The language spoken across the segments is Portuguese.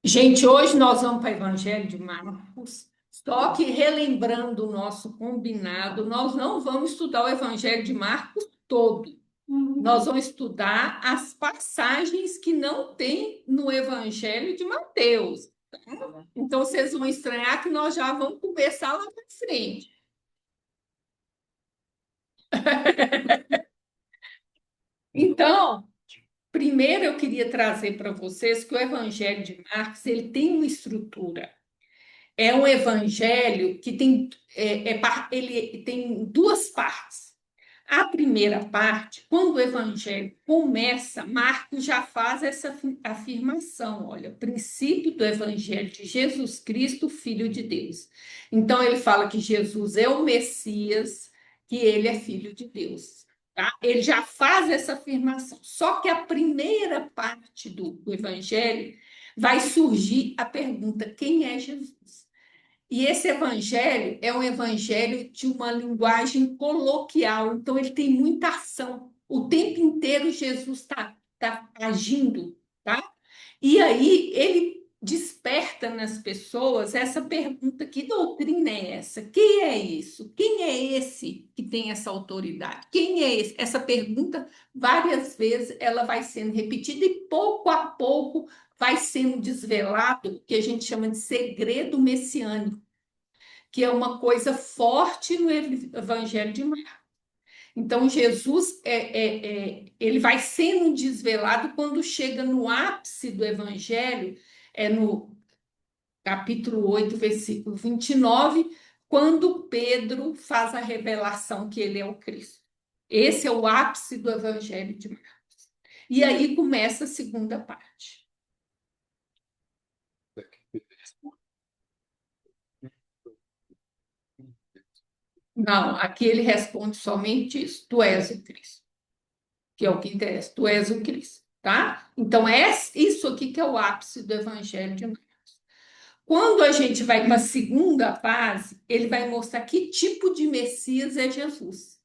Gente, hoje nós vamos para o Evangelho de Marcos, só que relembrando o nosso combinado, nós não vamos estudar o Evangelho de Marcos todo. Nós vamos estudar as passagens que não tem no Evangelho de Mateus. Tá? Então, vocês vão estranhar que nós já vamos começar lá para frente. Então, primeiro eu queria trazer para vocês que o Evangelho de Marcos ele tem uma estrutura. É um evangelho que tem, ele tem duas partes. A primeira parte, quando o evangelho começa, Marcos já faz essa afirmação: olha, princípio do evangelho de Jesus Cristo, Filho de Deus. Então, ele fala que Jesus é o Messias, que ele é filho de Deus. Tá? Ele já faz essa afirmação. Só que a primeira parte do evangelho vai surgir a pergunta: quem é Jesus? E esse evangelho é um evangelho de uma linguagem coloquial, então ele tem muita ação. O tempo inteiro Jesus tá agindo, tá? E aí ele desperta nas pessoas essa pergunta: que doutrina é essa? Quem é isso? Quem é esse que tem essa autoridade? Quem é esse? Essa pergunta, várias vezes, ela vai sendo repetida e pouco a pouco vai sendo desvelado o que a gente chama de segredo messiânico, que é uma coisa forte no Evangelho de Marcos. Então, Jesus ele vai sendo desvelado quando chega no ápice do Evangelho, no capítulo 8, versículo 29, quando Pedro faz a revelação que ele é o Cristo. Esse é o ápice do Evangelho de Marcos. E aí começa a segunda parte. Não, aqui ele responde somente isso: tu és o Cristo, que é o que interessa. Tu és o Cristo, tá? Então, é isso aqui que é o ápice do Evangelho de Marcos. Quando a gente vai para a segunda fase, ele vai mostrar que tipo de Messias é Jesus.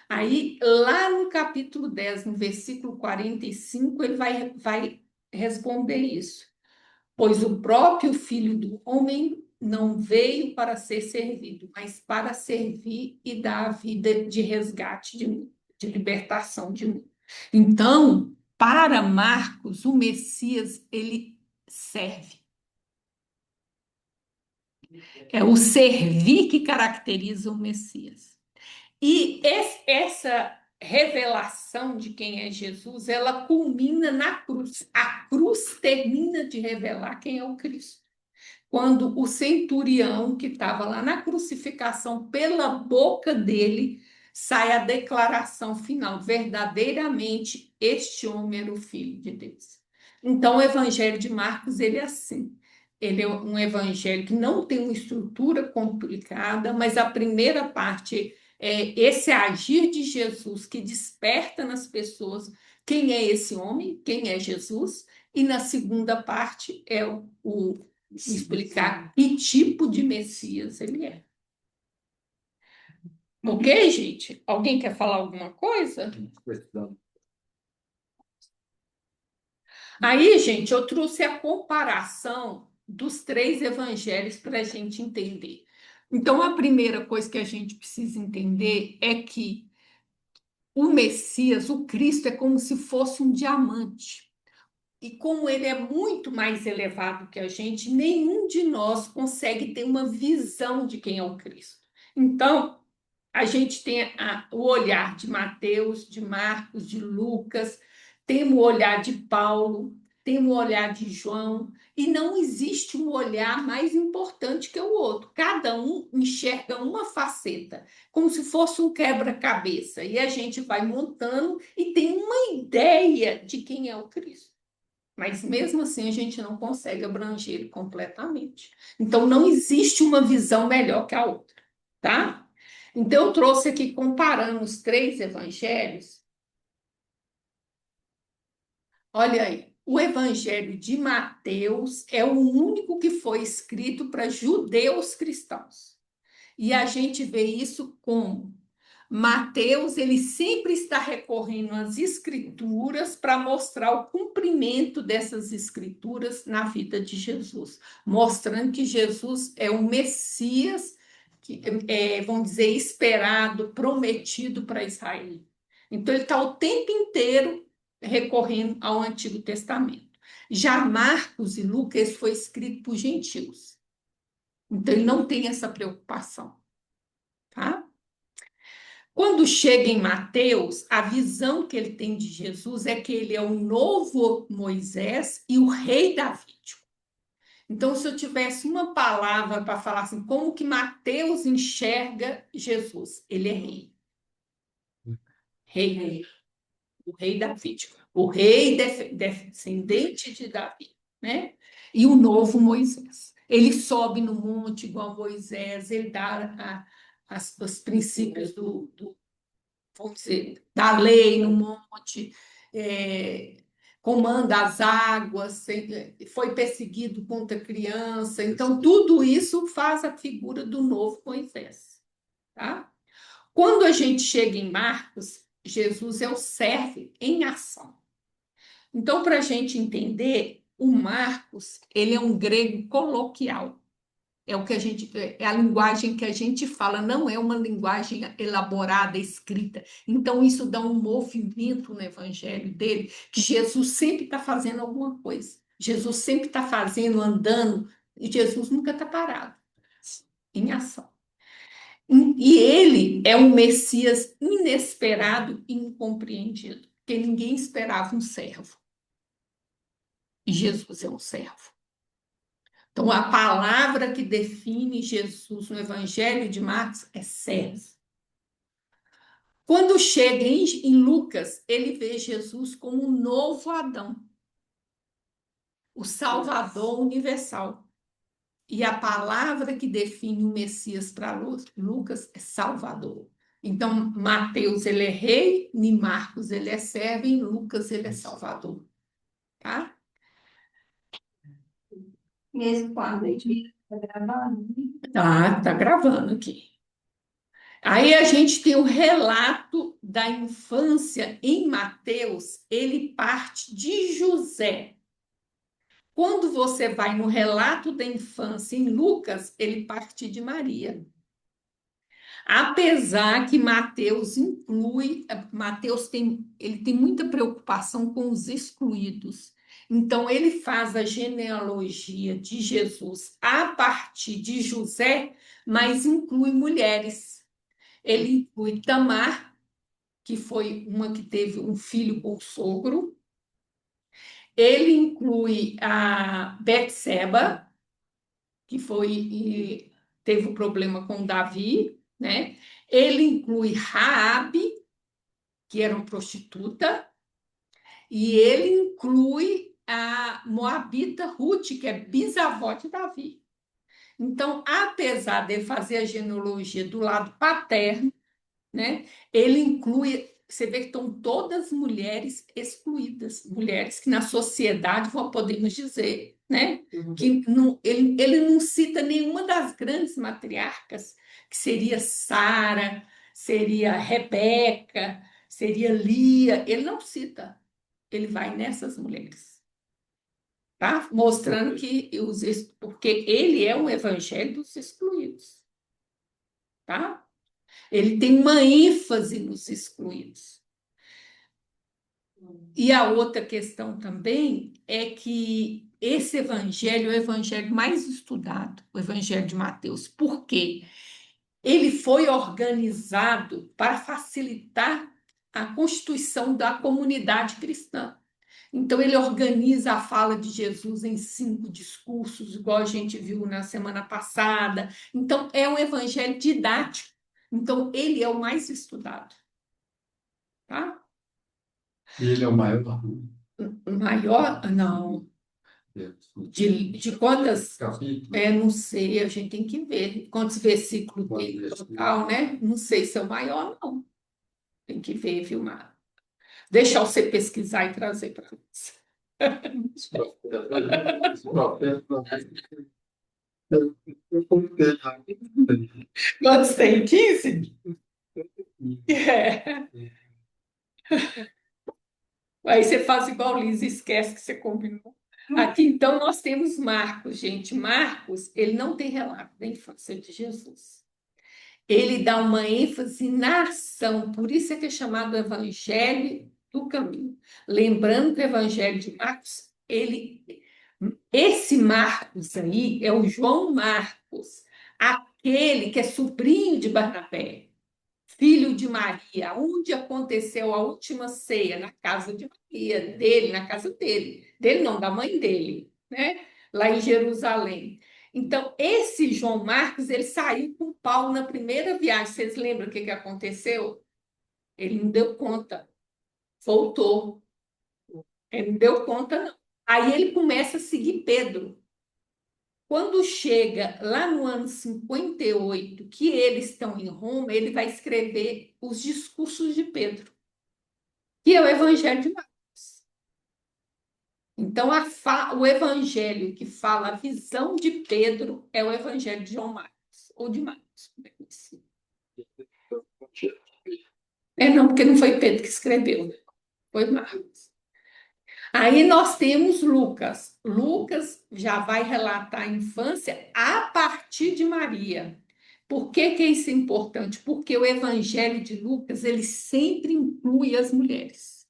Aí, lá no capítulo 10, no versículo 45, ele vai responder isso. Pois o próprio Filho do Homem não veio para ser servido, mas para servir e dar a vida de resgate, de libertação de mundo. Então, para Marcos, o Messias, ele serve. É o servir que caracteriza o Messias. E essa revelação de quem é Jesus, ela culmina na cruz. A cruz termina de revelar quem é o Cristo. Quando o centurião que estava lá na crucificação, pela boca dele, sai a declaração final: verdadeiramente este homem era o Filho de Deus. Então, o Evangelho de Marcos, ele é assim. Ele é um evangelho que não tem uma estrutura complicada, mas a primeira parte é esse agir de Jesus que desperta nas pessoas quem é esse homem, quem é Jesus, e na segunda parte é o explicar que tipo de Messias ele é. Ok, gente? Alguém quer falar alguma coisa? Aí, gente, eu trouxe a comparação dos três evangelhos para a gente entender. Então, a primeira coisa que a gente precisa entender é que o Messias, o Cristo, é como se fosse um diamante. E como ele é muito mais elevado que a gente, nenhum de nós consegue ter uma visão de quem é o Cristo. Então, a gente tem o olhar de Mateus, de Marcos, de Lucas, tem o olhar de Paulo, tem o olhar de João, e não existe um olhar mais importante que o outro. Cada um enxerga uma faceta, como se fosse um quebra-cabeça, e a gente vai montando e tem uma ideia de quem é o Cristo. Mas mesmo assim a gente não consegue abranger ele completamente. Então não existe uma visão melhor que a outra, tá? Então eu trouxe aqui comparando os três evangelhos. Olha aí, o evangelho de Mateus é o único que foi escrito para judeus cristãos. E a gente vê isso como Mateus, ele sempre está recorrendo às escrituras para mostrar o cumprimento dessas escrituras na vida de Jesus, mostrando que Jesus é o Messias, que vamos dizer, esperado, prometido para Israel. Então, ele está o tempo inteiro recorrendo ao Antigo Testamento. Já Marcos e Lucas foi escrito por gentios. Então, ele não tem essa preocupação, tá? Quando chega em Mateus, a visão que ele tem de Jesus é que ele é o novo Moisés e o rei davídico. Então, se eu tivesse uma palavra para falar assim, como que Mateus enxerga Jesus? Ele é rei. Rei, o rei davídico. O rei descendente de Davi, né? E o novo Moisés. Ele sobe no monte igual Moisés, ele dá os princípios vamos dizer, da lei no monte, comanda as águas, foi perseguido contra criança. Então, tudo isso faz a figura do novo Moisés. Tá? Quando a gente chega em Marcos, Jesus é o servo em ação. Então, para a gente entender, o Marcos, ele é um grego coloquial. É o que a gente, é a linguagem que a gente fala, não é uma linguagem elaborada, escrita. Então, isso dá um movimento no evangelho dele, que Jesus sempre está fazendo alguma coisa. Jesus sempre está fazendo, andando, e Jesus nunca está parado, em ação. E ele é um Messias inesperado e incompreendido, porque ninguém esperava um servo. E Jesus é um servo. Então, a palavra que define Jesus no Evangelho de Marcos é servo. Quando chega em Lucas, ele vê Jesus como um novo Adão, o Salvador universal. E a palavra que define o Messias para Lucas é Salvador. Então, Mateus ele é rei, em Marcos ele é servo, em Lucas ele é Salvador. Tá? E esse quadro aí está gravando? Tá gravando aqui. Aí a gente tem o relato da infância em Mateus, ele parte de José. Quando você vai no relato da infância em Lucas, ele parte de Maria. Apesar que ele tem muita preocupação com os excluídos. Então ele faz a genealogia de Jesus a partir de José, mas inclui mulheres. Ele inclui Tamar, que foi uma que teve um filho com o sogro. Ele inclui a Betseba, que teve um problema com Davi, né? Ele inclui Raabe, que era uma prostituta, e ele inclui a Moabita Ruth, que é bisavó de Davi. Então, apesar de fazer a genealogia do lado paterno, né? Ele inclui, você vê que estão todas mulheres excluídas, mulheres que na sociedade, podemos dizer, né? Que não, ele não cita nenhuma das grandes matriarcas, que seria Sara, seria Rebeca, seria Lia, ele não cita, ele vai nessas mulheres. Tá? Mostrando que porque ele é um evangelho dos excluídos. Tá? Ele tem uma ênfase nos excluídos. E a outra questão também é que esse evangelho é o evangelho mais estudado, o evangelho de Mateus. Por quê? Ele foi organizado para facilitar a constituição da comunidade cristã. Então, ele organiza a fala de Jesus em 5 discursos, igual a gente viu na semana passada. Então, é um evangelho didático. Então, ele é o mais estudado. Tá? E ele é o maior. Maior? Não. De quantas? Capítulo. Não sei, a gente tem que ver quantos versículos tem no total, né? Não sei se é o maior, não. Tem que ver, viu, Mara? Deixa você pesquisar e trazer para nós. Quantos tem? 15? É. Aí você faz igual Liz, esquece que você combinou. Aqui, então, nós temos Marcos, gente. Marcos, ele não tem relato da infância de Jesus. Ele dá uma ênfase na ação, por isso é que é chamado Evangelho do Caminho. Lembrando que o Evangelho de Marcos, esse Marcos aí é o João Marcos, aquele que é sobrinho de Barnabé, filho de Maria, onde aconteceu a última ceia, na casa de Maria, dele, na casa dele não, da mãe dele, né? Lá em Jerusalém. Então, esse João Marcos, ele saiu com Paulo na primeira viagem. Vocês lembram o que aconteceu? Ele não deu conta, voltou. Ele não deu conta, não. Aí ele começa a seguir Pedro. Quando chega lá no ano 58, que eles estão em Roma, ele vai escrever os discursos de Pedro, que é o Evangelho de Marcos. Então, o Evangelho que fala a visão de Pedro é o Evangelho de João Marcos, ou de Marcos, como é conhecido. Não, porque não foi Pedro que escreveu, né? Foi Marcos. Aí nós temos Lucas. Lucas já vai relatar a infância a partir de Maria. Por que isso é importante? Porque o Evangelho de Lucas, ele sempre inclui as mulheres.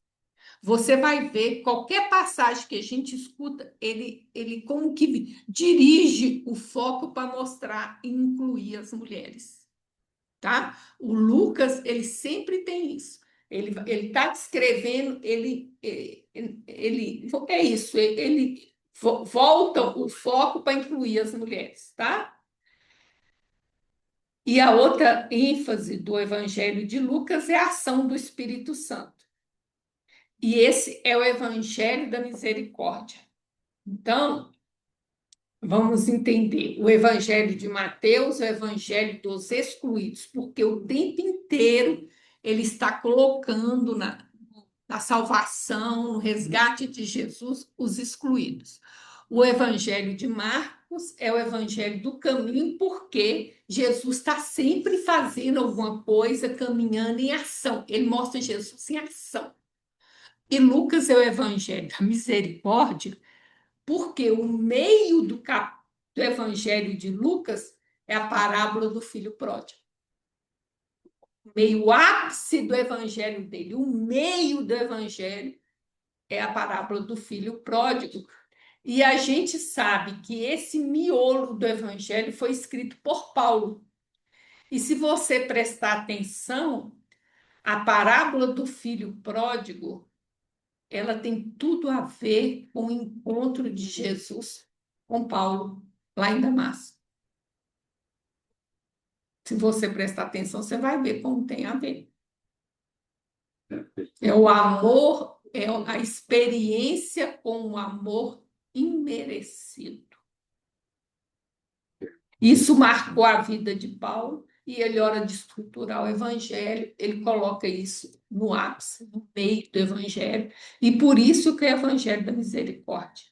Você vai ver, qualquer passagem que a gente escuta, ele como que dirige o foco para mostrar e incluir as mulheres, tá? O Lucas, ele sempre tem isso. Ele está descrevendo, ele é isso, ele volta o foco para incluir as mulheres, tá? E a outra ênfase do Evangelho de Lucas é a ação do Espírito Santo. E esse é o Evangelho da Misericórdia. Então, vamos entender o Evangelho de Mateus, o Evangelho dos excluídos, porque o tempo inteiro ele está colocando na salvação, no resgate de Jesus, os excluídos. O Evangelho de Marcos é o Evangelho do caminho, porque Jesus está sempre fazendo alguma coisa, caminhando em ação. Ele mostra Jesus em ação. E Lucas é o Evangelho da misericórdia, porque o meio do Evangelho de Lucas é a parábola do filho pródigo. O meio ápice do Evangelho dele, o meio do Evangelho é a parábola do filho pródigo. E a gente sabe que esse miolo do Evangelho foi escrito por Paulo. E se você prestar atenção, a parábola do filho pródigo, ela tem tudo a ver com o encontro de Jesus com Paulo, lá em Damasco. Se você prestar atenção, você vai ver como tem a ver. É o amor, é a experiência com o amor imerecido. Isso marcou a vida de Paulo e ele, hora de estruturar o evangelho, ele coloca isso no ápice, no meio do evangelho, e por isso que é o evangelho da misericórdia.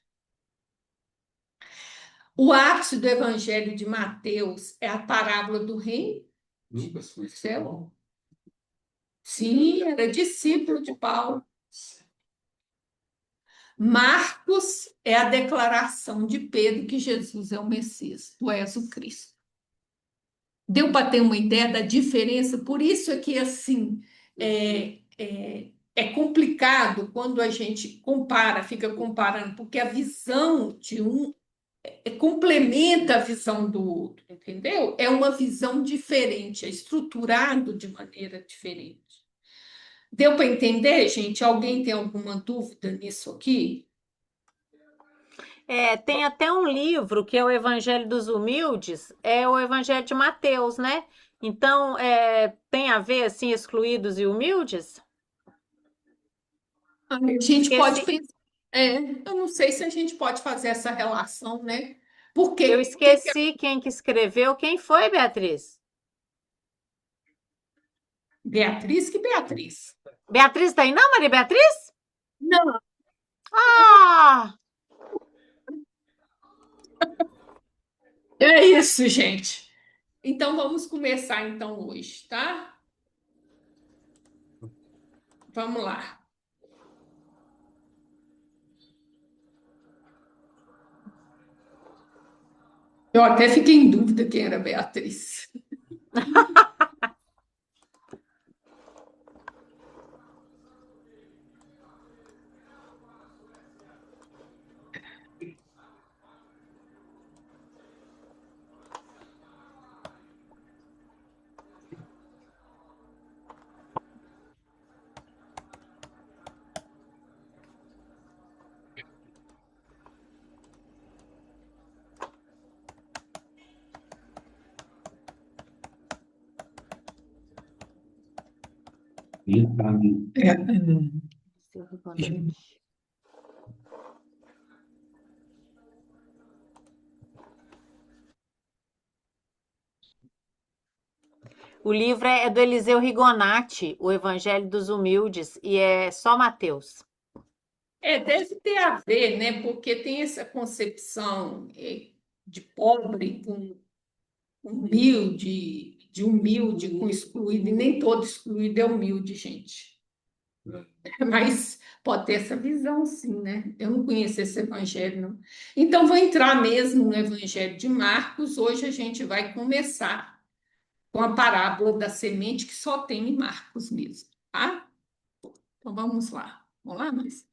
O ápice do evangelho de Mateus é a parábola do reino do céu. Sim, era discípulo de Paulo. Marcos é a declaração de Pedro que Jesus é o Messias, tu és o Cristo. Deu para ter uma ideia da diferença? Por isso é que, assim, é complicado quando a gente compara, fica comparando, porque a visão de um complementa a visão do outro, entendeu? É uma visão diferente, é estruturado de maneira diferente. Deu para entender, gente? Alguém tem alguma dúvida nisso aqui? Tem até um livro que é o Evangelho dos Humildes, é o Evangelho de Mateus, né? Então, tem a ver, assim, excluídos e humildes? A gente pode Esqueci, pensar. Eu não sei se a gente pode fazer essa relação, né? Por eu quê? esqueci quem que escreveu. Quem foi, Beatriz? Beatriz, que Beatriz? Beatriz tá aí, não, Maria Beatriz? Não. Ah! É isso, gente. Então vamos começar então hoje, tá? vamos lá. Eu até fiquei em dúvida quem era Beatriz. É, O livro é do Eliseu Rigonati, O Evangelho dos Humildes, e é só Mateus. deve ter a ver, né? Porque tem essa concepção de pobre com humilde, de humilde com excluído, e nem todo excluído é humilde, gente. Mas pode ter essa visão, sim, né? Eu não conheço esse evangelho, não. Então, vou entrar mesmo no evangelho de Marcos. Hoje a gente vai começar com a parábola da semente, que só tem em Marcos mesmo, tá? Então, vamos lá. Vamos lá, mas...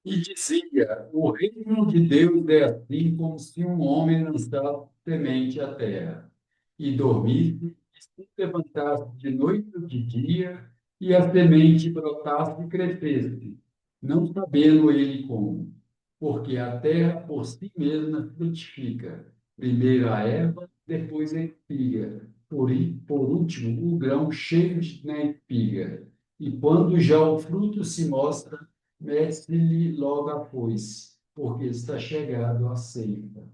E dizia: o reino de Deus é assim como se um homem lançasse semente à terra, e dormisse, e se levantasse de noite ou de dia, e a semente brotasse e crescesse, não sabendo ele como. Porque a terra por si mesma frutifica, primeiro a erva, depois a espiga, por último o grão cheio na espiga. E quando já o fruto se mostra, mete-lhe logo a foice, porque está chegado a ceifa.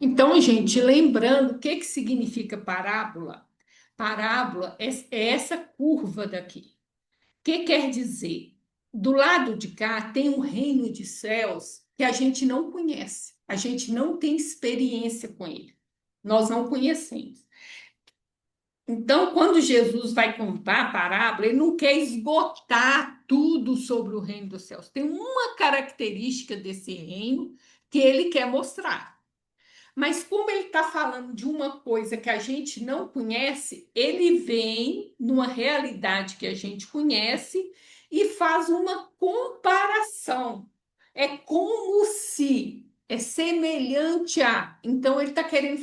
Então, gente, lembrando o que que significa parábola? Parábola é essa curva daqui. O que quer dizer? Do lado de cá tem um reino de céus que a gente não conhece, a gente não tem experiência com ele, nós não conhecemos. Então, quando Jesus vai contar a parábola, ele não quer esgotar tudo sobre o reino dos céus. Tem uma característica desse reino que ele quer mostrar. Mas como ele está falando de uma coisa que a gente não conhece, ele vem numa realidade que a gente conhece e faz uma comparação. É como se, é semelhante a. Então ele está querendo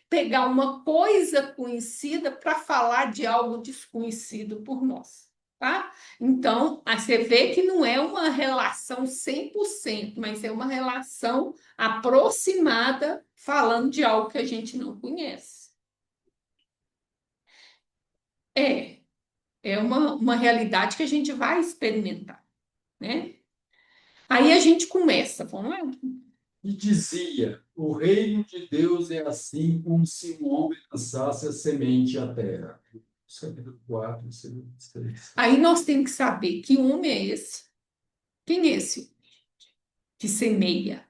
pegar uma coisa conhecida para falar de algo desconhecido por nós. Tá? Então, você vê que não é uma relação 100%, mas é uma relação aproximada, falando de algo que a gente não conhece. É, é uma realidade que a gente vai experimentar, né? Aí a gente começa, vamos lá? E dizia: o reino de Deus é assim como se um homem lançasse a semente à terra. Capítulo 4, versículo 3. Aí nós temos que saber que homem é esse? Quem é esse que semeia?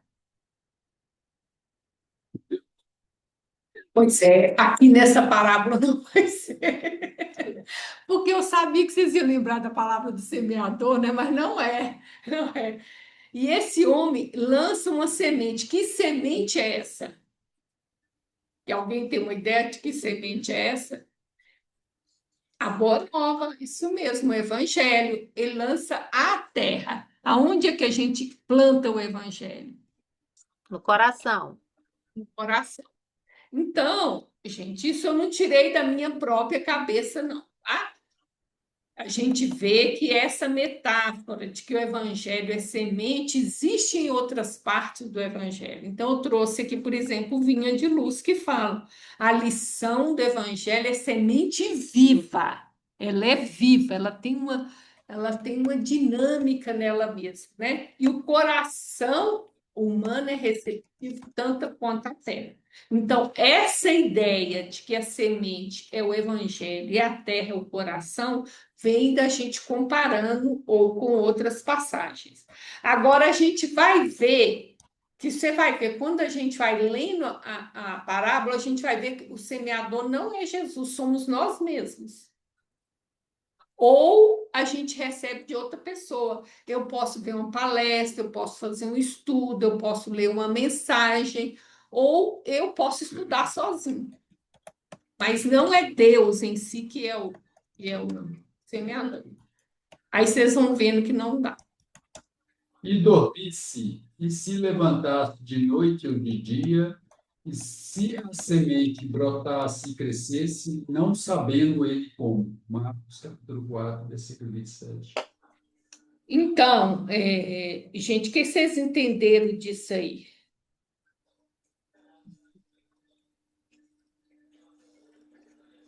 Pois é, aqui nessa parábola não vai ser. Porque eu sabia que vocês iam lembrar da palavra do semeador, né? Mas não é, não é. E esse homem lança uma semente. Que semente é essa? E alguém tem uma ideia de que semente é essa? A boa nova, isso mesmo, o evangelho. Ele lança a terra. Aonde é que a gente planta o evangelho? No coração. No coração. Então, gente, isso eu não tirei da minha própria cabeça, não, tá? A gente vê que essa metáfora de que o evangelho é semente existe em outras partes do evangelho. Então, eu trouxe aqui, por exemplo, o Vinha de Luz, que fala: a lição do evangelho é semente viva. Ela é viva, ela tem uma dinâmica nela mesma, né? E o coração humano é receptivo tanto quanto a terra. Então, essa ideia de que a semente é o evangelho e a terra é o coração vem da gente comparando ou com outras passagens. Agora a gente vai ver que você vai ver, quando a gente vai lendo a parábola, a gente vai ver que o semeador não é Jesus, somos nós mesmos. Ou a gente recebe de outra pessoa. Eu posso ver uma palestra, eu posso fazer um estudo, eu posso ler uma mensagem, ou eu posso estudar sozinho. Mas não é Deus em si que é o semeador. Aí vocês vão vendo que não dá. E dormisse, e se levantasse de noite ou de dia, e se a semente brotasse e crescesse, não sabendo ele como. Marcos capítulo 4, versículo 27. Então, gente, o que vocês entenderam disso aí?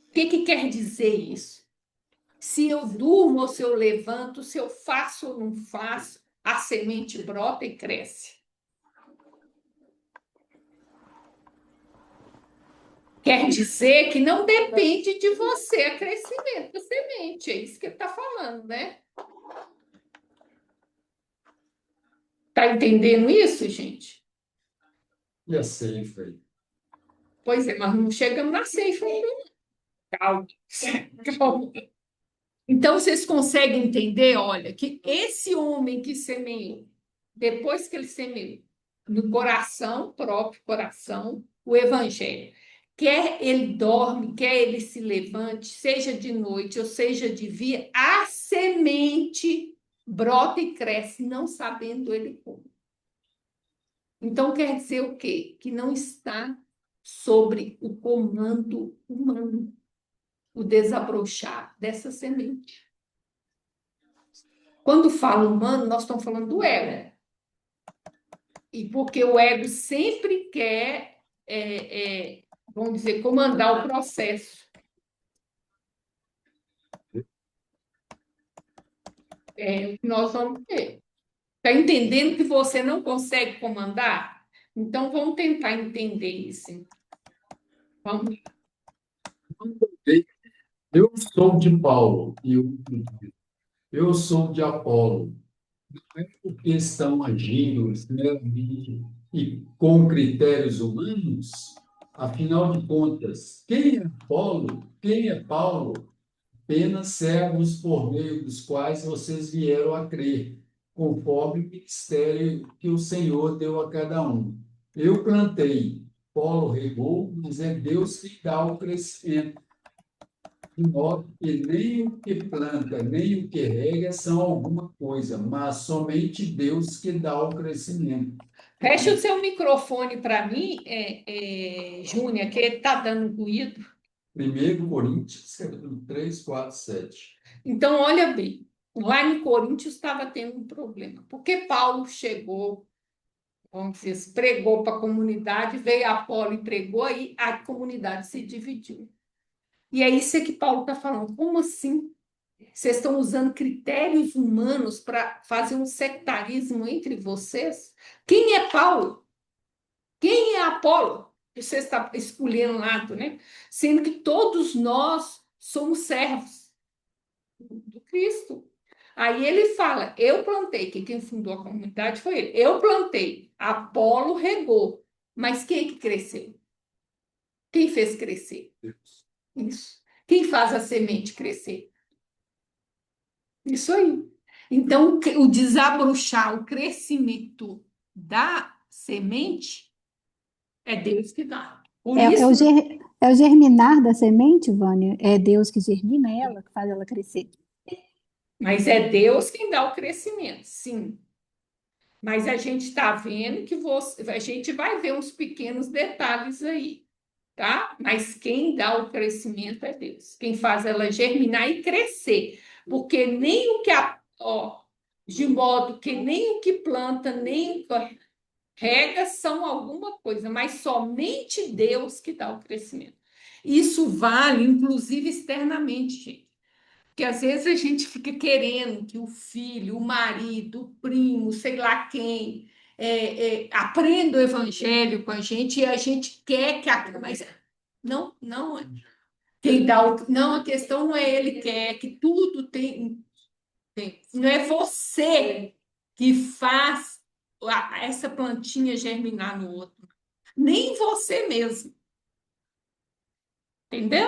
O que que quer dizer isso? Se eu durmo ou se eu levanto, se eu faço ou não faço, a semente brota e cresce. Quer dizer que não depende de você o crescimento da semente, é isso que ele está falando, né? Está entendendo isso, gente? E a ceifa aí? Pois é, mas não chegamos na ceifa ainda. Calma, calma. Então, vocês conseguem entender, olha, que esse homem que semeou, depois que ele semeou, no coração, próprio coração, o evangelho, quer ele dorme, quer ele se levante, seja de noite ou seja de dia, a semente brota e cresce, não sabendo ele como. Então, quer dizer o quê? Que não está sobre o comando humano, o desabrochar dessa semente. Quando fala humano, nós estamos falando do ego. E porque o ego sempre quer, vamos dizer, comandar o processo. É o que nós vamos ver. Está entendendo que você não consegue comandar? Então, vamos tentar entender isso. Vamos. Eu sou de Paulo, e eu sou de Apolo. Não é porque estão agindo meramente e com critérios humanos, afinal de contas, quem é Apolo? Quem é Paulo? Apenas servos por meio dos quais vocês vieram a crer, conforme o ministério que o Senhor deu a cada um. Eu plantei, Paulo regou, mas é Deus que dá o crescimento. De modo que nem o que planta, nem o que rega são alguma coisa, mas somente Deus que dá o crescimento. Fecha o seu microfone para mim, Júnior, que está dando ruído. 1 Coríntios, capítulo 3, 4, 7. Então, olha bem, lá em Coríntios estava tendo um problema, porque Paulo chegou, vamos dizer, pregou para a comunidade, veio Apolo e pregou, aí a comunidade se dividiu. E é isso que Paulo está falando. Como assim? Vocês estão usando critérios humanos para fazer um sectarismo entre vocês? Quem é Paulo? Quem é Apolo? Você está escolhendo lado, né? Sendo que todos nós somos servos do Cristo. Aí ele fala: eu plantei, que quem fundou a comunidade foi ele. Eu plantei, Apolo regou. Mas quem é que cresceu? Quem fez crescer? Deus. Isso. Quem faz a semente crescer? Isso aí. Então, o desabrochar, o crescimento da semente é Deus que dá. Por isso, É o germinar da semente, Vânia? É Deus que germina ela, que faz ela crescer. mas é Deus quem dá o crescimento, sim. Mas a gente está vendo que a gente vai ver uns pequenos detalhes aí, tá? Mas quem dá o crescimento é Deus. Quem faz ela germinar e crescer. Porque nem o que de modo que nem o que planta, nem o que rega são alguma coisa, mas somente Deus que dá o crescimento. Isso vale, inclusive, externamente, gente. Porque às vezes a gente fica querendo que o filho, o marido, o primo, sei lá quem, aprenda o evangelho com a gente e a gente quer que mas não, não é. Quem dá não, a questão não é ele quer, é que tudo tem. Não é você que faz essa plantinha germinar no outro. Nem você mesmo. Entendeu?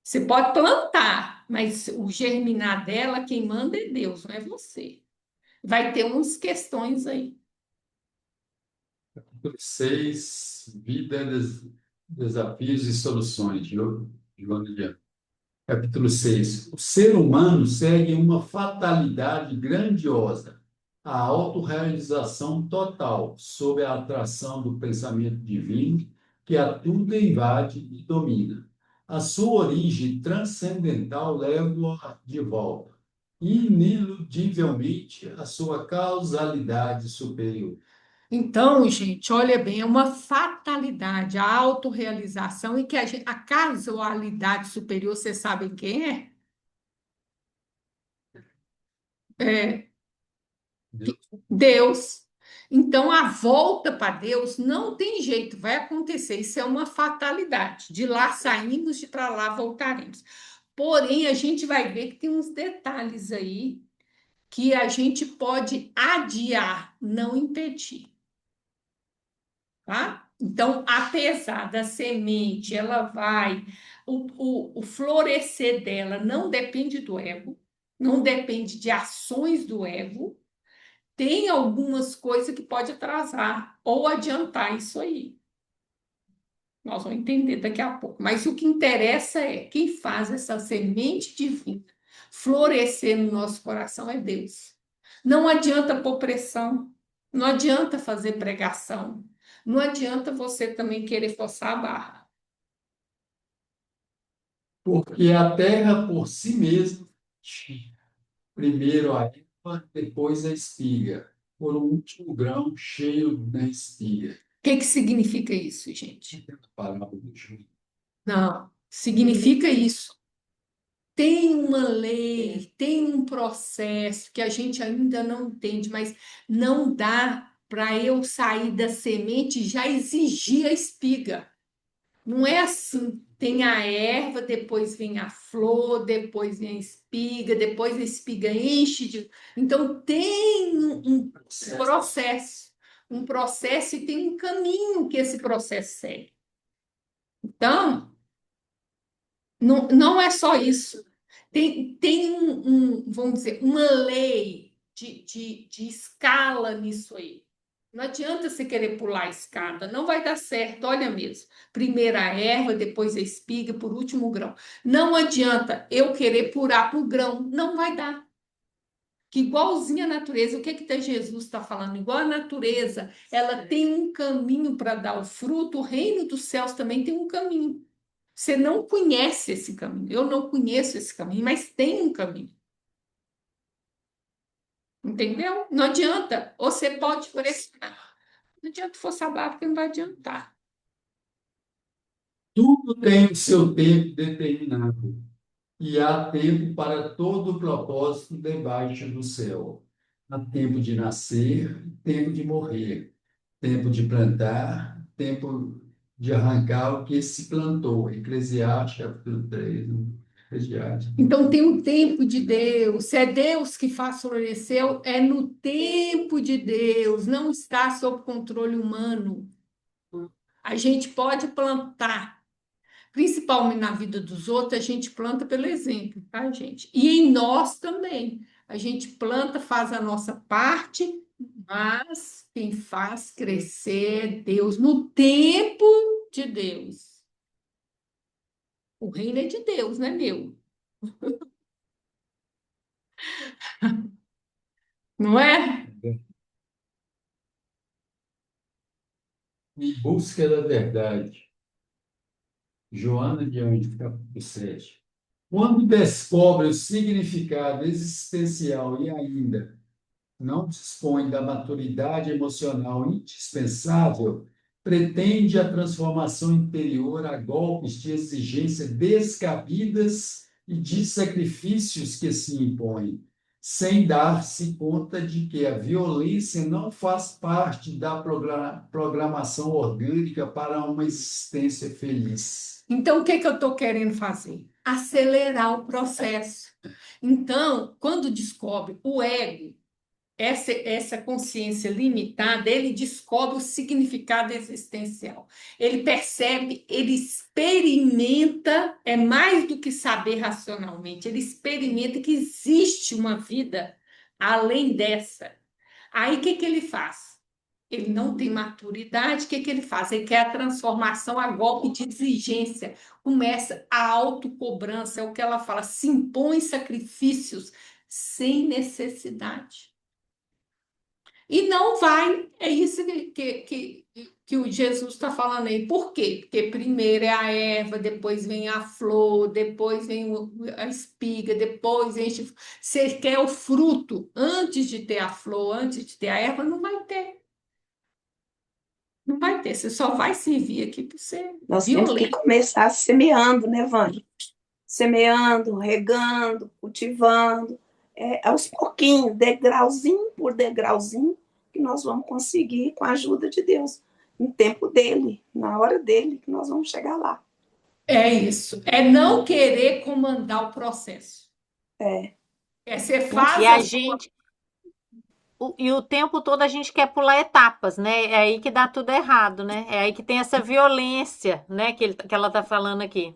Você pode plantar, mas o germinar dela, quem manda é Deus, não é você. Vai ter umas questões aí. Capítulo 6, vida, desafios e soluções, Joana de Anjos. Capítulo 6. O ser humano segue uma fatalidade grandiosa, a autorrealização total, sob a atração do pensamento divino, que a tudo invade e domina. A sua origem transcendental leva-o de volta, ineludivelmente, à sua causalidade superior. Então, gente, olha bem, é uma fatalidade, a autorrealização e que a casualidade superior, vocês sabem quem é? É Deus. Deus. Então, a volta para Deus não tem jeito, vai acontecer. Isso é uma fatalidade. De lá saímos, de para lá voltaremos. Porém, a gente vai ver que tem uns detalhes aí que a gente pode adiar, não impedir, tá? Então, apesar da semente, ela vai, o florescer dela não depende do ego, não depende de ações do ego, tem algumas coisas que pode atrasar ou adiantar isso aí. Nós vamos entender daqui a pouco. Mas o que interessa é quem faz essa semente divina florescer no nosso coração é Deus. Não adianta pôr pressão, não adianta fazer pregação, não adianta você também querer forçar a barra. Porque a terra por si mesma, primeiro a erva, depois a espiga, por um último grão cheio da espiga. O que que significa isso, gente? A parábola do joio. Não, significa isso. Tem uma lei, tem um processo que a gente ainda não entende, mas não dá para eu sair da semente e já exigir a espiga. Não é assim. Tem a erva, depois vem a flor, depois vem a espiga, depois a espiga enche de. Então tem um processo e tem um caminho que esse processo segue. Então, não é só isso. Tem vamos dizer, uma lei de escala nisso aí. Não adianta você querer pular a escada, não vai dar certo, olha mesmo. Primeiro a erva, depois a espiga, por último o grão. Não adianta eu querer pular para o grão, não vai dar. Que igualzinha a natureza, o que que Jesus está falando? Igual a natureza, ela tem um caminho para dar o fruto, o reino dos céus também tem um caminho. Você não conhece esse caminho, eu não conheço esse caminho, mas tem um caminho. Entendeu? Não adianta. Ou você pode pressionar. Não adianta forçar a barra, porque não vai adiantar. Tudo tem o seu tempo determinado, e há tempo para todo o propósito debaixo do céu. Há tempo de nascer, tempo de morrer, tempo de plantar, tempo de arrancar o que se plantou. Eclesiastes, capítulo 3, Eclesiastes. Então tem o tempo de Deus. Se é Deus que faz florescer, é no tempo de Deus, não está sob controle humano. A gente pode plantar, principalmente na vida dos outros, a gente planta pelo exemplo, tá, gente? E em nós também. A gente planta, faz a nossa parte, mas quem faz crescer é Deus, no tempo de Deus. O reino é de Deus, não é meu, não é? Em busca da verdade. Joana de Anjos, capítulo 7. Quando descobre o significado existencial e ainda não dispõe da maturidade emocional indispensável, pretende a transformação interior a golpes de exigência descabidas e de sacrifícios que se impõem, sem dar-se conta de que a violência não faz parte da programação orgânica para uma existência feliz. Então, o que que eu estou querendo fazer? Acelerar o processo. Então, quando descobre o ego, essa consciência limitada, ele descobre o significado existencial. Ele percebe, ele experimenta, é mais do que saber racionalmente, ele experimenta que existe uma vida além dessa. Aí o que que ele faz? Ele não tem maturidade, o que que ele faz? Ele quer a transformação a golpe de exigência. Começa a autocobrança, é o que ela fala, se impõe sacrifícios sem necessidade. E não vai, é isso que o Jesus está falando aí. Por quê? Porque primeiro é a erva, depois vem a flor, depois vem a espiga, depois vem. Você quer o fruto antes de ter a flor, antes de ter a erva, não vai ter. Não vai ter, você só vai servir aqui para ser Nós temos que violento. começar semeando, né, Vânia? Semeando, regando, cultivando, aos pouquinhos, degrauzinho por degrauzinho, que nós vamos conseguir com a ajuda de Deus, no tempo dele, na hora dele, que nós vamos chegar lá. É isso. É não querer comandar o processo. É, É você tem E faz a a sua. gente, e o tempo todo a gente quer pular etapas, né? É aí que dá tudo errado, né? É aí que tem essa violência, né? Que ela tá falando aqui.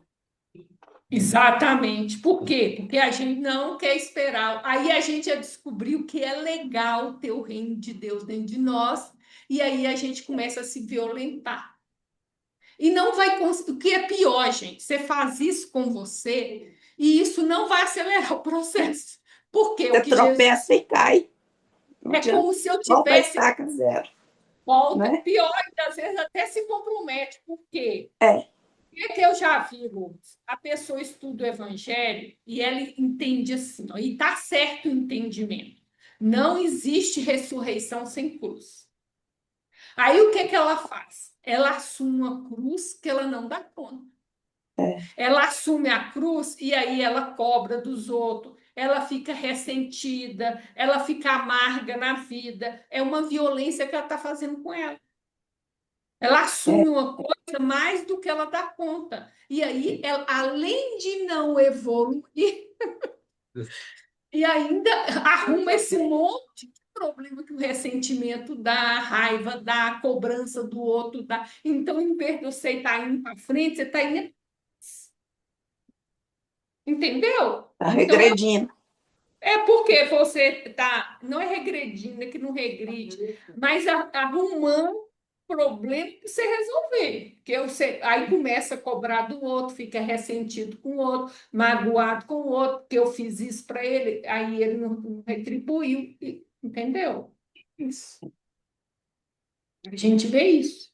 Exatamente. Por quê? Porque a gente não quer esperar. Aí a gente já descobriu que é legal ter o reino de Deus dentro de nós, e aí a gente começa a se violentar. E não vai conseguir. O que é pior, gente? Você faz isso com você, e isso não vai acelerar o processo. Por quê? O você que Jesus. tropeça e cai, não É adianta, como se eu volta a tivesse estaca zero, volta. né? Pior, às vezes até se compromete. Por quê? É, O que eu já vi, Lourdes? A pessoa estuda o evangelho e ela entende assim, ó, e está certo o entendimento. Não existe ressurreição sem cruz. Aí o que que ela faz? Ela assume uma cruz que ela não dá conta. é, Ela assume a cruz e aí ela cobra dos outros, ela fica ressentida, ela fica amarga na vida. É uma violência que ela está fazendo com ela. Ela é, assume uma coisa mais do que ela dá conta. E aí, ela, além de não evoluir, e ainda arruma esse monte de problema que o ressentimento dá, a raiva dá, a cobrança do outro dá. Então, em vez de você estar indo para frente, você está indo. Entendeu? tá Então, regredindo. é porque você está, não é regredindo, é que não regride, mas arrumando problema para você resolver. Porque você, aí começa a cobrar do outro, fica ressentido com o outro, magoado com o outro, porque eu fiz isso para ele, aí ele não retribuiu, entendeu? Isso. A gente vê isso.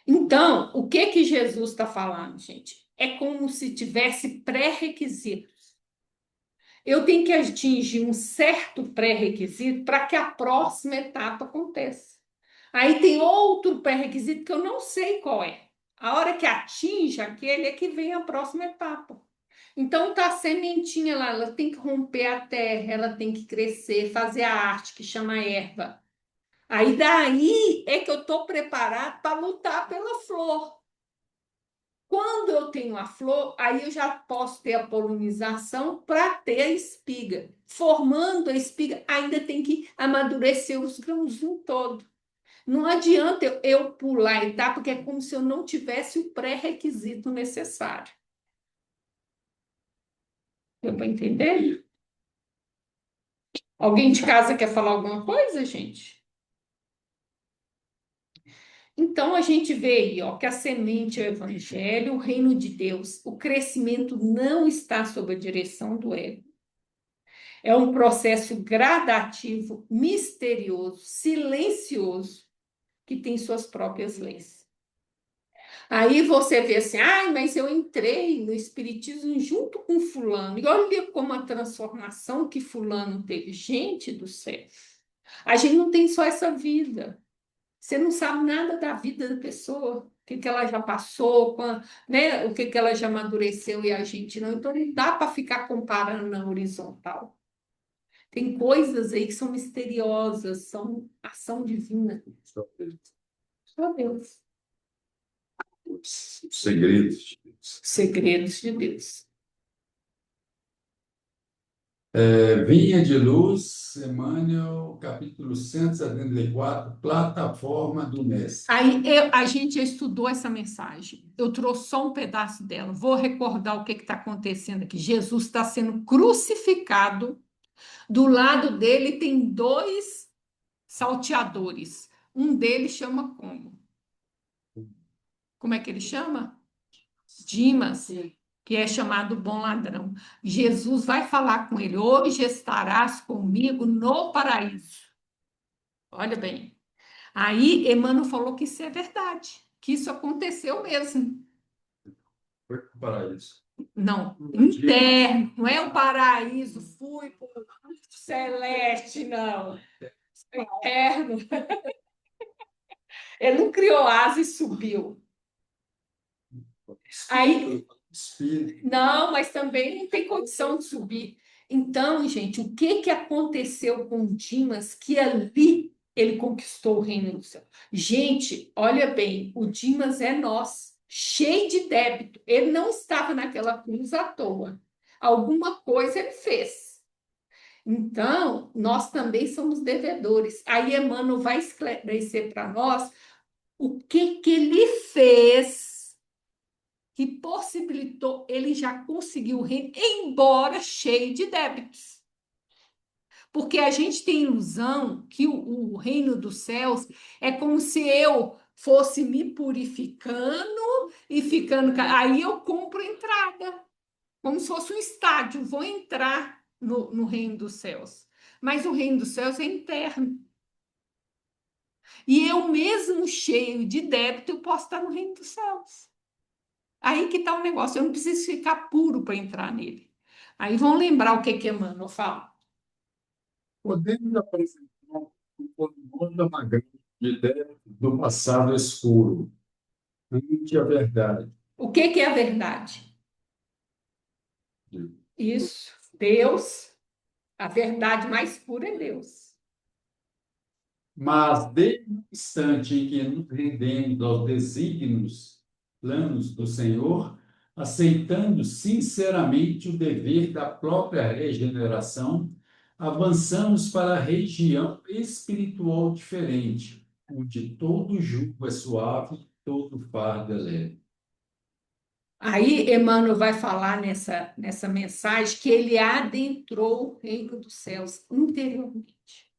Então, o que que Jesus está falando, gente? É como se tivesse pré-requisitos. Eu tenho que atingir um certo pré-requisito para que a próxima etapa aconteça. Aí tem outro pré-requisito que eu não sei qual é. A hora que atinge aquele é que vem a próxima etapa. Então tá a sementinha lá, ela tem que romper a terra, ela tem que crescer, fazer a arte que chama erva. Aí daí é que eu estou preparado para lutar pela flor. Quando eu tenho a flor, aí eu já posso ter a polinização para ter a espiga. Formando a espiga, ainda tem que amadurecer os grãozinhos todos. Não adianta eu pular a etapa, porque é como se eu não tivesse o pré-requisito necessário. Deu para entender? Alguém de casa quer falar alguma coisa, gente? Então a gente vê aí, ó, que a semente é o evangelho, o reino de Deus, o crescimento não está sob a direção do ego. É um processo gradativo, misterioso, silencioso, que tem suas próprias leis. Aí você vê assim, ai, mas eu entrei no espiritismo junto com fulano. E olha como a transformação que fulano teve. Gente do céu. A gente não tem só essa vida. Você não sabe nada da vida da pessoa, o que que ela já passou, né, o que que ela já amadureceu e a gente não. Então não dá para ficar comparando na horizontal. Tem coisas aí que são misteriosas, são ação divina. Só Deus. Os segredos de Deus. Segredos de Deus. Vinha de Luz, Emmanuel, capítulo 174, Plataforma do Mestre. Aí a gente já estudou essa mensagem. Eu trouxe só um pedaço dela. Vou recordar o que está acontecendo aqui. Jesus está sendo crucificado. Do lado dele tem dois salteadores. Um deles chama como? Como é que ele chama? Dimas, que é chamado bom ladrão. Jesus vai falar com ele: hoje estarás comigo no paraíso. Olha bem. Aí Emmanuel falou que isso é verdade, que isso aconteceu mesmo. Foi para o paraíso. Não, interno, não é o paraíso, fui para o celeste, não. É interno. Ele não criou asa e subiu. Aí, Espírito. não, mas também não tem condição de subir. Então, gente, o que que aconteceu com Dimas que ali ele conquistou o reino do céu? Gente, olha bem, o Dimas é nós, cheio de débito. Ele não estava naquela cruz à toa. Alguma coisa ele fez. Então, nós também somos devedores. Aí Emmanuel vai esclarecer para nós o que que ele fez que possibilitou, ele já conseguiu o reino, embora cheio de débitos. Porque a gente tem ilusão que o reino dos céus é como se eu fosse me purificando e ficando. Aí eu compro entrada, como se fosse um estádio, vou entrar no reino dos céus. Mas o reino dos céus é interno. E eu mesmo cheio de débito, eu posso estar no reino dos céus. Aí que está o negócio, eu não preciso ficar puro para entrar nele. Aí vão lembrar o que que Emmanuel fala. Podemos apresentar um panorama grande de ideias do passado escuro, ante a verdade. O que que é a verdade? Isso, Deus, a verdade mais pura é Deus. Mas, desde o instante em que nos rendemos aos desígnios, planos do Senhor, aceitando sinceramente o dever da própria regeneração, avançamos para a região espiritual diferente, onde todo jugo é suave, todo fardo é leve. Aí Emmanuel vai falar nessa mensagem que ele adentrou o reino dos céus interiormente.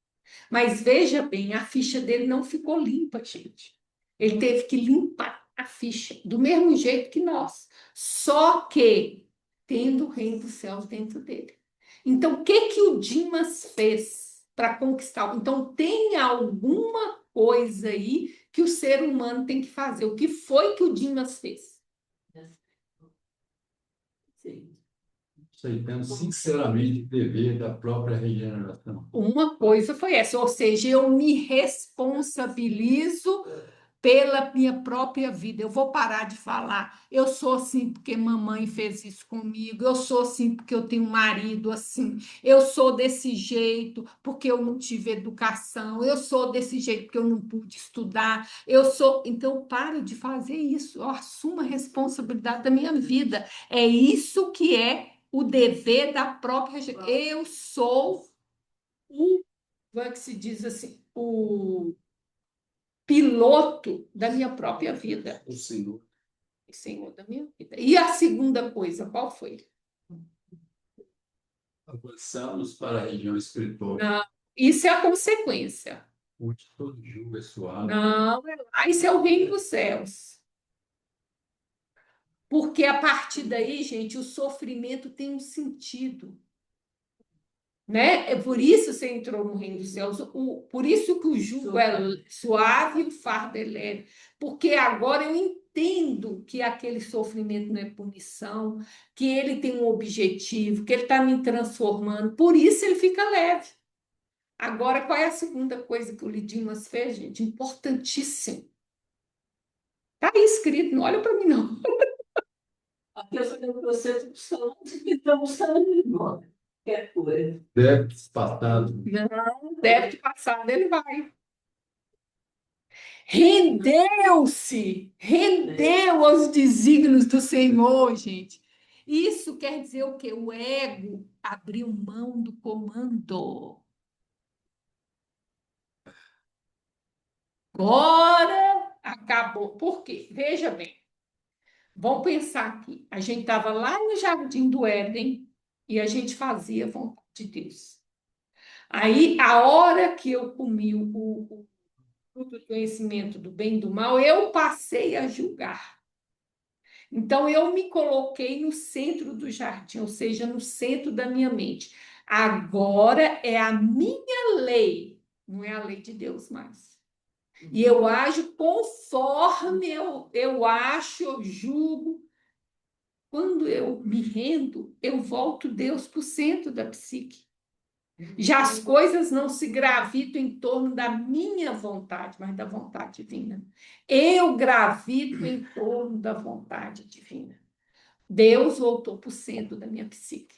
Mas veja bem, a ficha dele não ficou limpa, gente. Ele teve que limpar a ficha, do mesmo jeito que nós. Só que tendo o reino dos céus dentro dele. Então, o que que o Dimas fez para conquistar? Então, tem alguma coisa aí que o ser humano tem que fazer. O que foi que o Dimas fez? Aceitando sinceramente o dever da própria regeneração. Uma coisa foi essa, ou seja, eu me responsabilizo pela minha própria vida. Eu vou parar de falar, eu sou assim porque mamãe fez isso comigo, eu sou assim porque eu tenho um marido assim, eu sou desse jeito porque eu não tive educação, eu sou desse jeito porque eu não pude estudar, eu sou. Então, pare de fazer isso, eu assumo a responsabilidade da minha vida. É isso que é o dever da própria. Eu sou o, como é que se diz assim, o piloto da minha própria vida. O Senhor. O Senhor da minha vida. E a segunda coisa, qual foi? Avançamos para a região espiritual, Não, isso é a consequência. onde todo jugo é suave. Não, isso é o reino dos céus. Porque a partir daí, gente, o sofrimento tem um sentido. Né? É por isso que você entrou no reino dos céus, por isso que o jugo é suave e o fardo é leve, porque agora eu entendo que aquele sofrimento não é punição, que ele tem um objetivo, que ele está me transformando, por isso ele fica leve. Agora, qual é a segunda coisa que o Lidimas fez, gente? Importantíssimo. Está aí escrito, não olha para mim, não. A pessoa que você está buscando igual. Qualquer coisa. Débitos passados. Não, débito passado ele vai. Rendeu-se, rendeu aos desígnios do Senhor, gente. Isso quer dizer o quê? O ego abriu mão do comando. Agora acabou. Por quê? Veja bem, vamos pensar aqui. A gente estava lá no Jardim do Éden e a gente fazia a vontade de Deus. Aí, a hora que eu comi o fruto do conhecimento do bem e do mal, eu passei a julgar. Então, eu me coloquei no centro do jardim, ou seja, no centro da minha mente. Agora é a minha lei, não é a lei de Deus mais. E eu ajo conforme eu acho, eu julgo. Quando eu me rendo, eu volto Deus para o centro da psique. Já as coisas não se gravitam em torno da minha vontade, mas da vontade divina. Eu gravito em torno da vontade divina. Deus voltou para o centro da minha psique.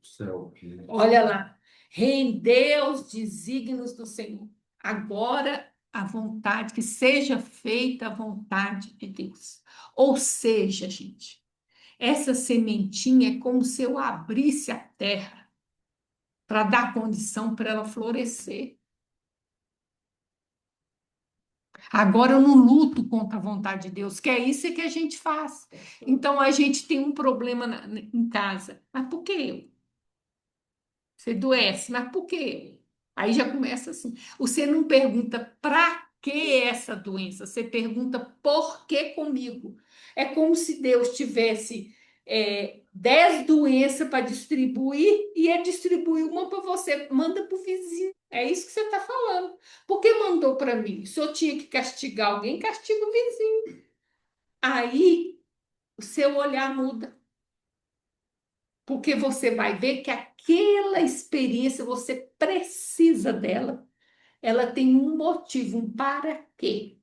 Céu. Olha lá. Rendeu os desígnios do Senhor. Agora a vontade, que seja feita a vontade de Deus. Ou seja, gente, essa sementinha é como se eu abrisse a terra para dar condição para ela florescer. Agora eu não luto contra a vontade de Deus, que é isso que a gente faz. Então a gente tem um problema em casa. Mas por que eu? Você adoece, mas por quê? Aí já começa assim. Você não pergunta para que essa doença, você pergunta por que comigo. É como se Deus tivesse 10 doenças para distribuir e ia distribuir uma para você. Manda para o vizinho. É isso que você está falando. Por que mandou para mim? Se eu tinha que castigar alguém, castiga o vizinho. Aí o seu olhar muda. Porque você vai ver que aquela experiência, você precisa dela. Ela tem um motivo, um para quê.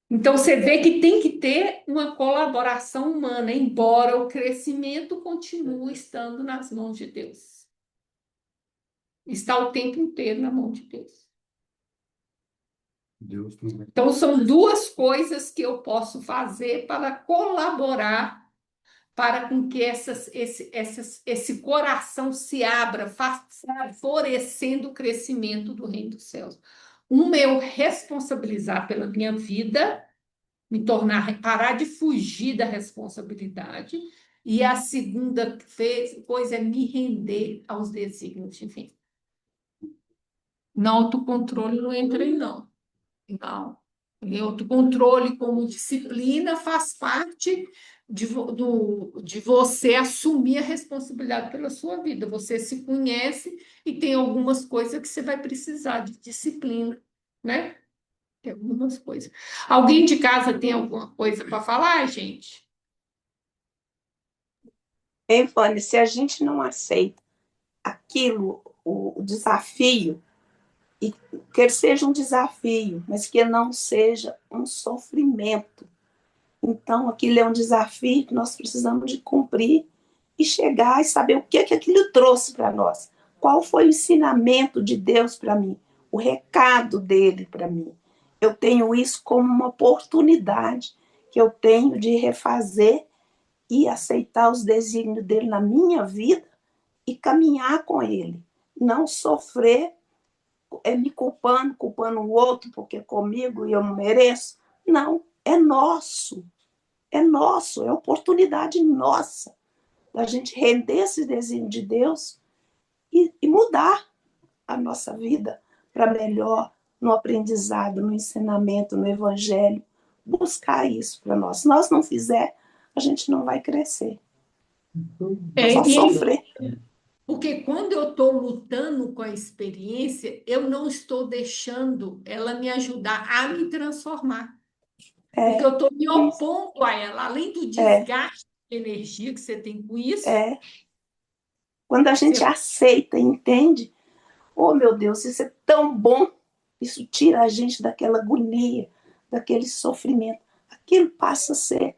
Então, você vê que tem que ter uma colaboração humana, embora o crescimento continue estando nas mãos de Deus. Está o tempo inteiro na mão de Deus. Deus não vai. Então, são duas coisas que eu posso fazer para colaborar para com que esse coração se abra, favorecendo o crescimento do reino dos céus. Uma é eu responsabilizar pela minha vida, parar de fugir da responsabilidade, e a segunda coisa é me render aos desígnios divnos. No autocontrole não entrei, não. Não. E autocontrole como disciplina faz parte de você assumir a responsabilidade pela sua vida. Você se conhece e tem algumas coisas que você vai precisar de disciplina, né? Tem algumas coisas. Alguém de casa tem alguma coisa para falar, gente? Ivone, se a gente não aceita aquilo, o desafio, e que seja um desafio, mas que não seja um sofrimento. Então, aquilo é um desafio que nós precisamos de cumprir e chegar e saber o que aquilo trouxe para nós. Qual foi o ensinamento de Deus para mim? O recado dele para mim. Eu tenho isso como uma oportunidade que eu tenho de refazer e aceitar os desígnios dele na minha vida e caminhar com ele. Não sofrer me culpando o outro porque comigo e eu não mereço. Não, é nosso. É nosso, é oportunidade nossa da gente render esse desenho de Deus e mudar a nossa vida para melhor no aprendizado, no ensinamento, no evangelho. Buscar isso para nós. Se nós não fizer, a gente não vai crescer. Só sofrer. Porque quando eu estou lutando com a experiência, eu não estou deixando ela me ajudar a me transformar. Porque eu estou me opondo a ela, além do desgaste de energia que você tem com isso. Quando a gente aceita e entende, oh meu Deus, isso é tão bom, isso tira a gente daquela agonia, daquele sofrimento. Aquilo passa a ser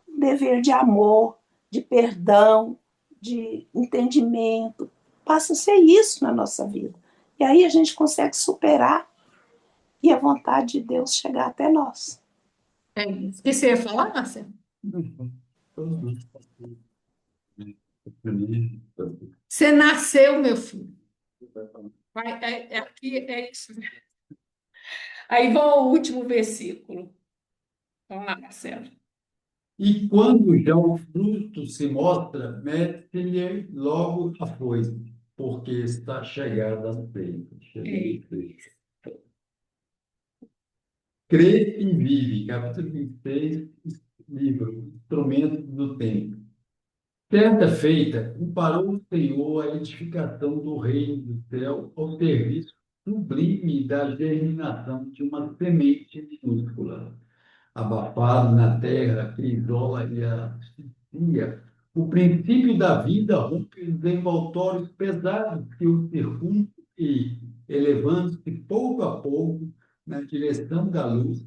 um dever de amor, de perdão, de entendimento. Passa a ser isso na nossa vida. E aí a gente consegue superar e a vontade de Deus chegar até nós. É isso. O que você ia falar, Marcelo? Todos nós passamos, né? Feliz, Você nasceu, meu filho. Aqui é isso. Aí vamos ao último versículo. Vamos lá, Marcelo. e quando já o fruto se mostra, mete-lhe logo a foice, porque está chegada a ceia. Chegada É. a ceia. Crê e vive, capítulo 26, livro, Instrumento do Tempo. Certa feita, comparou o Senhor a edificação do reino do céu ao serviço sublime da germinação de uma semente minúscula, abafado na terra que isola e asfixia. O princípio da vida rompe os envoltórios pesados que o circundam e, elevando-se pouco a pouco na direção da luz,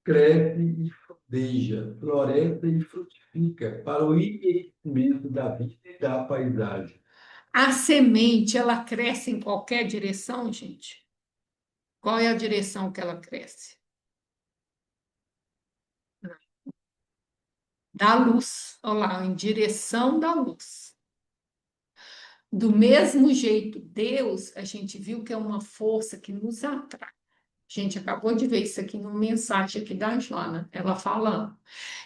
cresce e fruteja, floresce e frutifica para o enriquecimento da vida e da paisagem. A semente, ela cresce em qualquer direção, gente? Qual é a direção que ela cresce? Da luz. Olha lá, em direção da luz. Do mesmo jeito, Deus, a gente viu que é uma força que nos atrai. A gente acabou de ver isso aqui numa mensagem aqui da Joana, ela falando.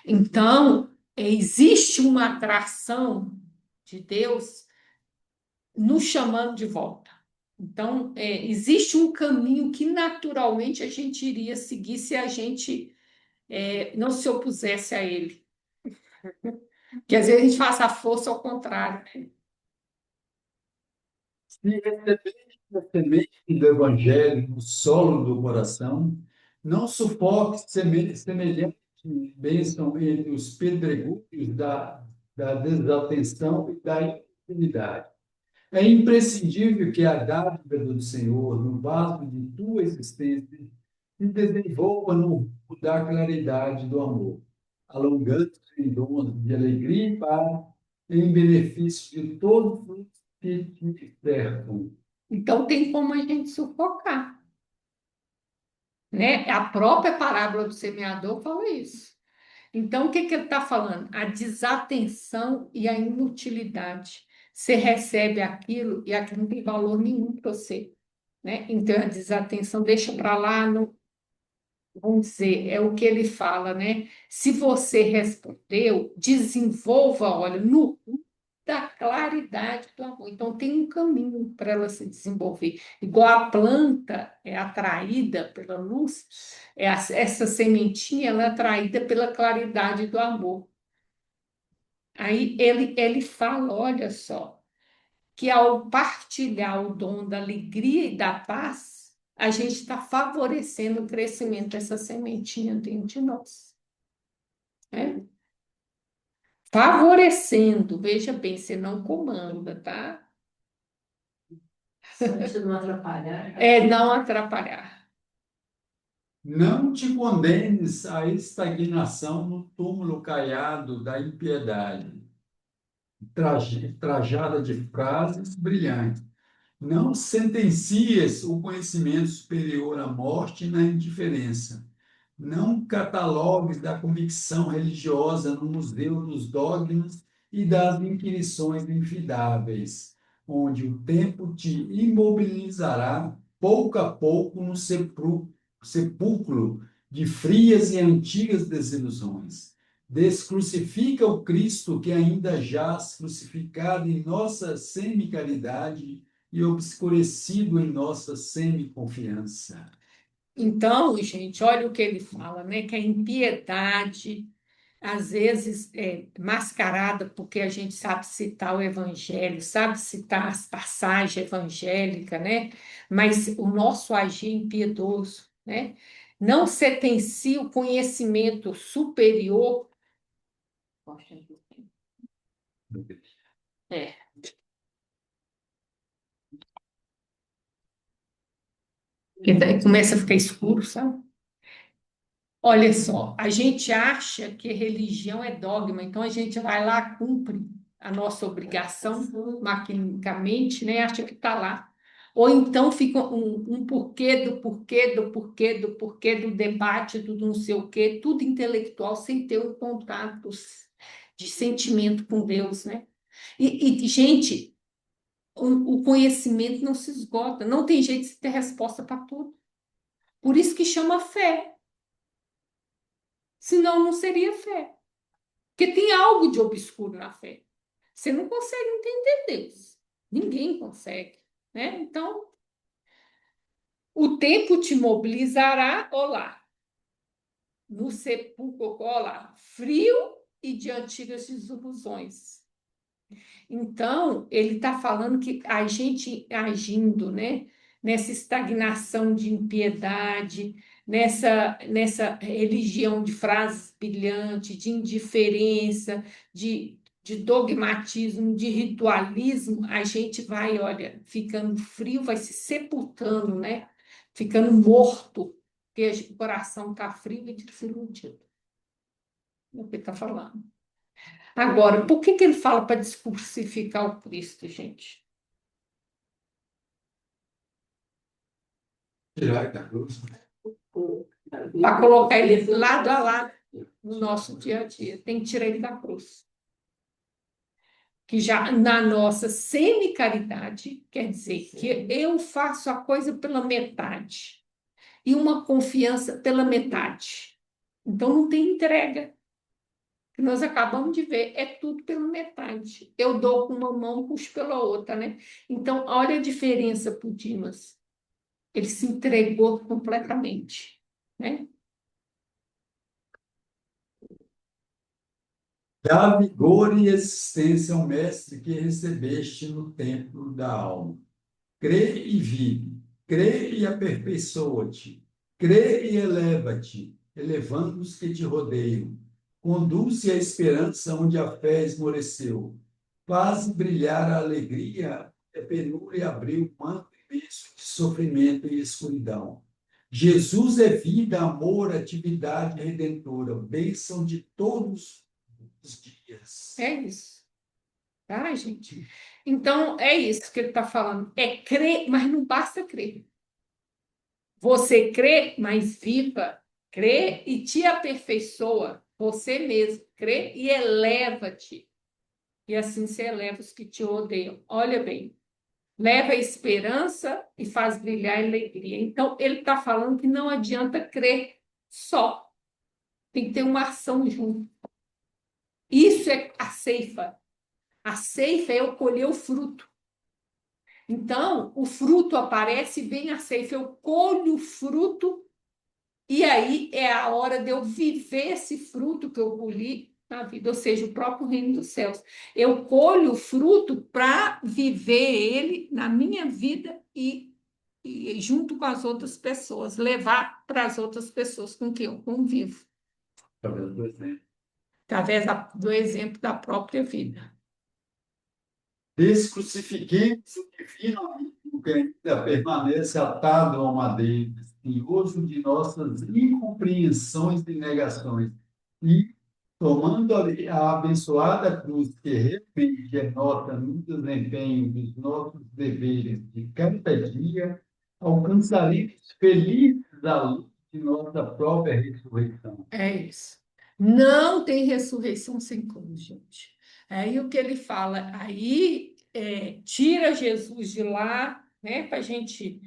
Então, existe uma atração de Deus nos chamando de volta. Então, existe um caminho que naturalmente a gente iria seguir se a gente não se opusesse a ele. Que às vezes a gente faz a força ao contrário, né? Se receberes a semente do Evangelho no solo do coração, não sufoque semelhante bênção entre os pedregulhos da desatenção e da intimidade. É imprescindível que a dádiva do Senhor, no vaso de tua existência, se desenvolva no rumo da claridade do amor, alongando-se em dons de alegria e paz, em benefício de todos os que te cercam. Então, tem como a gente sufocar, né? A própria parábola do semeador fala isso. Então, o que que ele está falando? A desatenção e a inutilidade. Você recebe aquilo e aquilo não tem valor nenhum para você, né? Então, a desatenção deixa para lá, não, vamos dizer, é o que ele fala, né? Se você respondeu, desenvolva, olha, no da claridade do amor. Então, tem um caminho para ela se desenvolver. Igual a planta é atraída pela luz, essa sementinha ela é atraída pela claridade do amor. Aí ele fala, olha só, que ao partilhar o dom da alegria e da paz, a gente está favorecendo o crescimento dessa sementinha dentro de nós. Né? Favorecendo, veja bem, você não comanda, tá? Só isso não atrapalhar. É não atrapalhar. Não te condenes à estagnação no túmulo caiado da impiedade, trajada de frases brilhantes. Não sentencies o conhecimento superior à morte na indiferença. Não catalogues da convicção religiosa no museu dos dogmas e das inquirições infidáveis, onde o tempo te imobilizará pouco a pouco no sepulcro de frias e antigas desilusões. Descrucifica o Cristo que ainda jaz crucificado em nossa semicaridade e obscurecido em nossa semi-confiança. Então, gente, olha o que ele fala, né? Que a impiedade, às vezes, é mascarada porque a gente sabe citar o evangelho, sabe citar as passagens evangélicas, né? Mas o nosso agir é impiedoso, né? Não sentencia o conhecimento superior. É, que daí começa a ficar escuro, sabe? Olha só, a gente acha que religião é dogma, então a gente vai lá, cumpre a nossa obrigação maquinicamente, né? Acha que está lá. Ou então fica um porquê do porquê do porquê do porquê do debate do não sei o quê, tudo intelectual, sem ter um contato de sentimento com Deus, né? Gente, o conhecimento não se esgota, não tem jeito de ter resposta para tudo. Por isso que chama fé. Senão não seria fé. Porque tem algo de obscuro na fé. Você não consegue entender Deus. Ninguém consegue, né? Então, o tempo te mobilizará, olá, no sepulcro, olá, frio e de antigas desilusões. Então, ele está falando que a gente agindo, né, nessa estagnação de impiedade, nessa religião de frases brilhantes, de indiferença, de dogmatismo, de ritualismo, a gente vai, olha, ficando frio, vai se sepultando, né? Ficando morto, porque o coração está frio e desiludido. É o que ele está falando. Agora, por que ele fala para descrucificar o Cristo, gente? Tirar da cruz. Para colocar ele lado a lado no nosso dia a dia. Tem que tirar ele da cruz. Que já na nossa semi-caridade, quer dizer que eu faço a coisa pela metade. E uma confiança pela metade. Então não tem entrega. Que nós acabamos de ver, é tudo pela metade. Eu dou com uma mão, puxo pela outra, né? Então, olha a diferença para o Dimas. Ele se entregou completamente, né? Dá vigor e existência ao mestre que recebeste no templo da alma. Crê e vive, crê e aperfeiçoa-te, crê e eleva-te, elevando os que te rodeiam. Conduz-se a esperança onde a fé esmoreceu. Faz brilhar a alegria, a penúria abriu um manto imenso de sofrimento e escuridão. Jesus é vida, amor, atividade redentora, bênção de todos os dias. É isso, tá, gente? Então, é isso que ele está falando. É crer, mas não basta crer. Você crê, mas viva. Crê e te aperfeiçoa. Você mesmo. Crê e eleva-te. E assim se eleva os que te odeiam. Olha bem. Leva a esperança e faz brilhar a alegria. Então, ele está falando que não adianta crer só. Tem que ter uma ação junto. Isso é a ceifa. A ceifa é eu colher o fruto. Então, o fruto aparece, vem a ceifa, eu colho o fruto, e aí é a hora de eu viver esse fruto que eu colhi na vida, ou seja, o próprio reino dos céus. Eu colho o fruto para viver ele na minha vida e junto com as outras pessoas, levar para as outras pessoas com quem eu convivo, Talvez dois, né? através do exemplo da própria vida. Descrucifiquemos o divino amigo que ainda permanece atado ao madeiro, espinhoso de nossas incompreensões e negações, e, tomando a abençoada cruz que realmente é nota no desempenho dos nossos deveres de cada dia, alcançaremos felizes a luz de nossa própria ressurreição. É isso. Não tem ressurreição sem cruz, gente. Aí o que ele fala, aí tira Jesus de lá, né, para a gente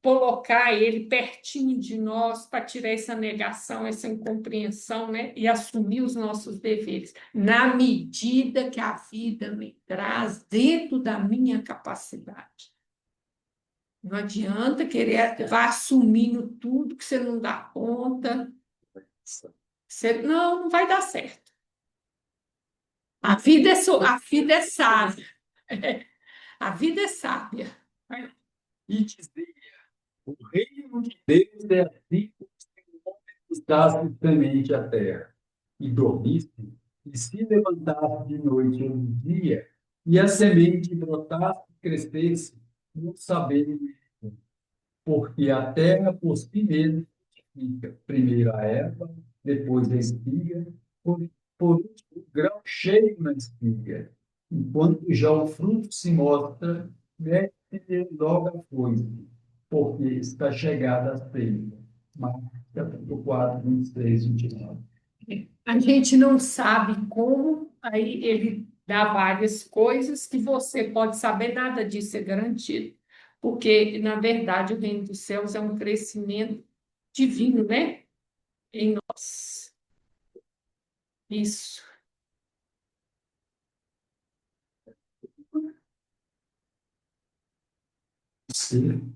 colocar ele pertinho de nós, para tirar essa negação, essa incompreensão, né, e assumir os nossos deveres, na medida que a vida me traz dentro da minha capacidade. Não adianta querer, vai assumindo tudo que você não dá conta. Não, não vai dar certo. A vida é sábia. A vida é sábia. E dizia: o reino de Deus é assim como se um homem lançasse semente à terra, e dormisse, e se levantasse de noite ou de dia, e a semente brotasse e crescesse, não sabendo isso, porque a terra por si mesma frutifica, primeiro a erva, depois a espiga, por último o grão cheio na espiga, enquanto já o fruto se mostra, né, e logo a foice, porque está chegada a ceia. Marcos capítulo 4, 23, 29. A gente não sabe como, aí ele dá várias coisas que você pode saber, nada disso é garantido, porque, na verdade, o reino dos céus é um crescimento divino, né? Em nós. Isso. Sim.